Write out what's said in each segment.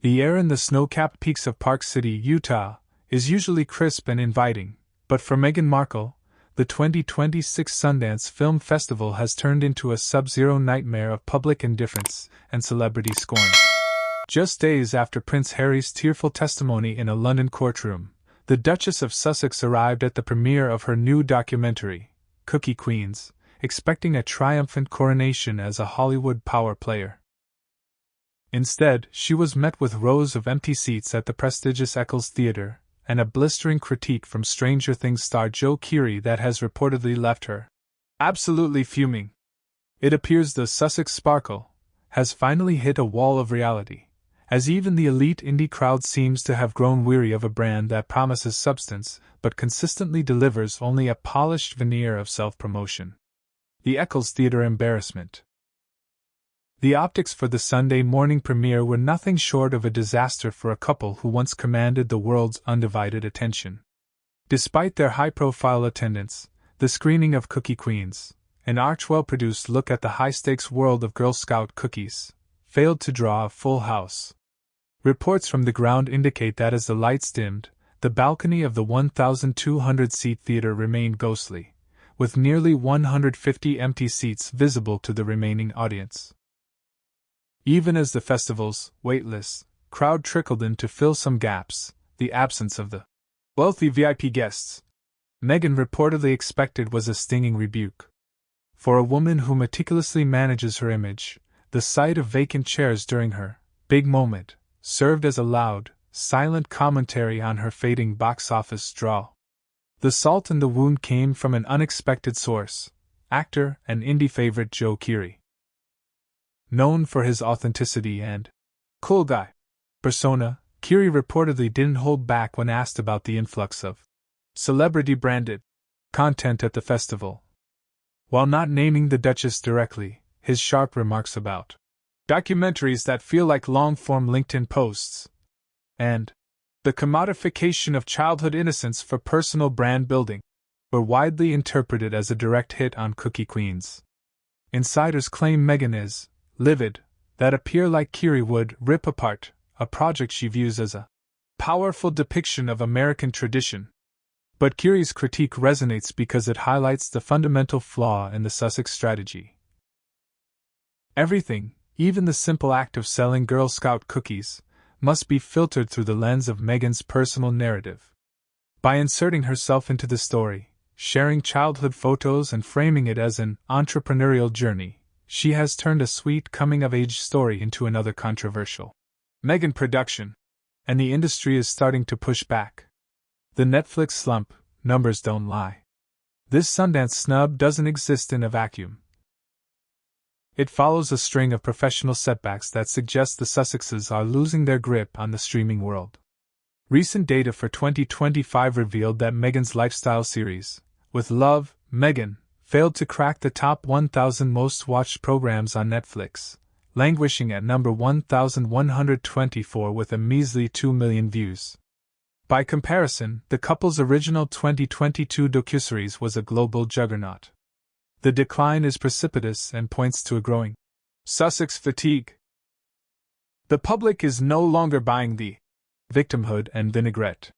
The air in the snow-capped peaks of Park City, Utah, is usually crisp and inviting, but for Meghan Markle, the 2026 Sundance Film Festival has turned into a sub-zero nightmare of public indifference and celebrity scorn. Just days after Prince Harry's tearful testimony in a London courtroom, the Duchess of Sussex arrived at the premiere of her new documentary, Cookie Queens, expecting a triumphant coronation as a Hollywood power player. Instead, she was met with rows of empty seats at the prestigious Eccles Theatre, and a blistering critique from Stranger Things star Joe Keery that has reportedly left her absolutely fuming. It appears the Sussex Sparkle has finally hit a wall of reality, as even the elite indie crowd seems to have grown weary of a brand that promises substance but consistently delivers only a polished veneer of self-promotion. The Eccles Theatre embarrassment. The optics for the Sunday morning premiere were nothing short of a disaster for a couple who once commanded the world's undivided attention. Despite their high-profile attendance, the screening of Cookie Queens, an arch-well-produced look at the high-stakes world of Girl Scout cookies, failed to draw a full house. Reports from the ground indicate that as the lights dimmed, the balcony of the 1,200-seat theater remained ghostly, with nearly 150 empty seats visible to the remaining audience. Even as the festival's waitlist crowd trickled in to fill some gaps, the absence of the wealthy VIP guests Meghan reportedly expected was a stinging rebuke. For a woman who meticulously manages her image, the sight of vacant chairs during her big moment served as a loud, silent commentary on her fading box office draw. The salt in the wound came from an unexpected source, actor and indie favorite Joe Keery. Known for his authenticity and cool guy persona, Keery reportedly didn't hold back when asked about the influx of celebrity-branded content at the festival. While not naming the Duchess directly, his sharp remarks about documentaries that feel like long-form LinkedIn posts and the commodification of childhood innocence for personal brand building were widely interpreted as a direct hit on Cookie Queens. Insiders claim Meghan is livid that appear like Keery would rip apart a project she views as a powerful depiction of American tradition. But Keery's critique resonates because it highlights the fundamental flaw in the Sussex strategy. Everything, even the simple act of selling Girl Scout cookies, must be filtered through the lens of Meghan's personal narrative. By inserting herself into the story, sharing childhood photos and framing it as an entrepreneurial journey, she has turned a sweet coming-of-age story into another controversial Meghan production, and the industry is starting to push back. The Netflix slump, numbers don't lie. This Sundance snub doesn't exist in a vacuum. It follows a string of professional setbacks that suggest the Sussexes are losing their grip on the streaming world. Recent data for 2025 revealed that Meghan's lifestyle series, With Love, Meghan, failed to crack the top 1,000 most watched programs on Netflix, languishing at number 1,124 with a measly 2 million views. By comparison, the couple's original 2022 docuseries was a global juggernaut. The decline is precipitous and points to a growing Sussex fatigue. The public is no longer buying the victimhood and vinaigrette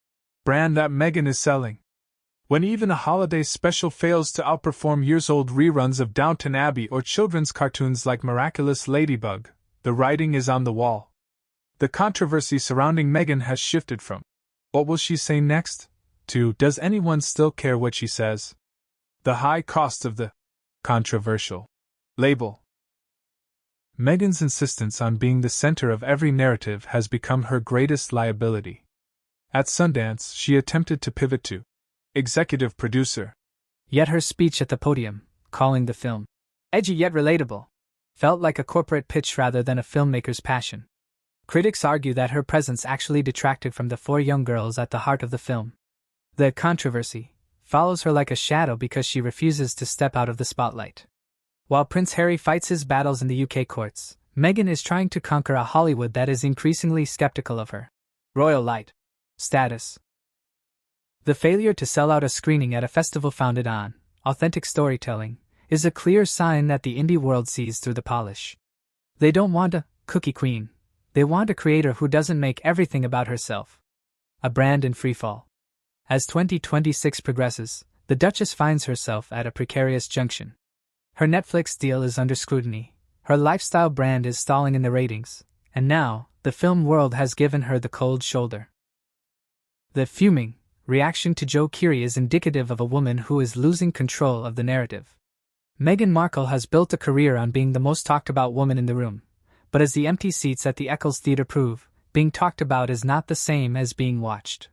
brand that Meghan is selling. When even a holiday special fails to outperform years-old reruns of Downton Abbey or children's cartoons like Miraculous Ladybug, the writing is on the wall. The controversy surrounding Meghan has shifted from "what will she say next?" to "does anyone still care what she says?" The high cost of the controversial label. Meghan's insistence on being the center of every narrative has become her greatest liability. At Sundance, she attempted to pivot to executive producer. Yet her speech at the podium, calling the film edgy yet relatable, felt like a corporate pitch rather than a filmmaker's passion. Critics argue that her presence actually detracted from the four young girls at the heart of the film. The controversy follows her like a shadow because she refuses to step out of the spotlight. While Prince Harry fights his battles in the UK courts, Meghan is trying to conquer a Hollywood that is increasingly skeptical of her royal light status. The failure to sell out a screening at a festival founded on authentic storytelling is a clear sign that the indie world sees through the polish. They don't want a cookie queen They want a creator who doesn't make everything about herself. A brand in freefall. As 2026 progresses, the Duchess finds herself at a precarious junction. Her Netflix deal is under scrutiny, her lifestyle brand is stalling in the ratings, and now, the film world has given her the cold shoulder. The Fuming reaction to Joe Keery is indicative of a woman who is losing control of the narrative. Meghan Markle has built a career on being the most talked about woman in the room, but as the empty seats at the Eccles Theatre prove, being talked about is not the same as being watched.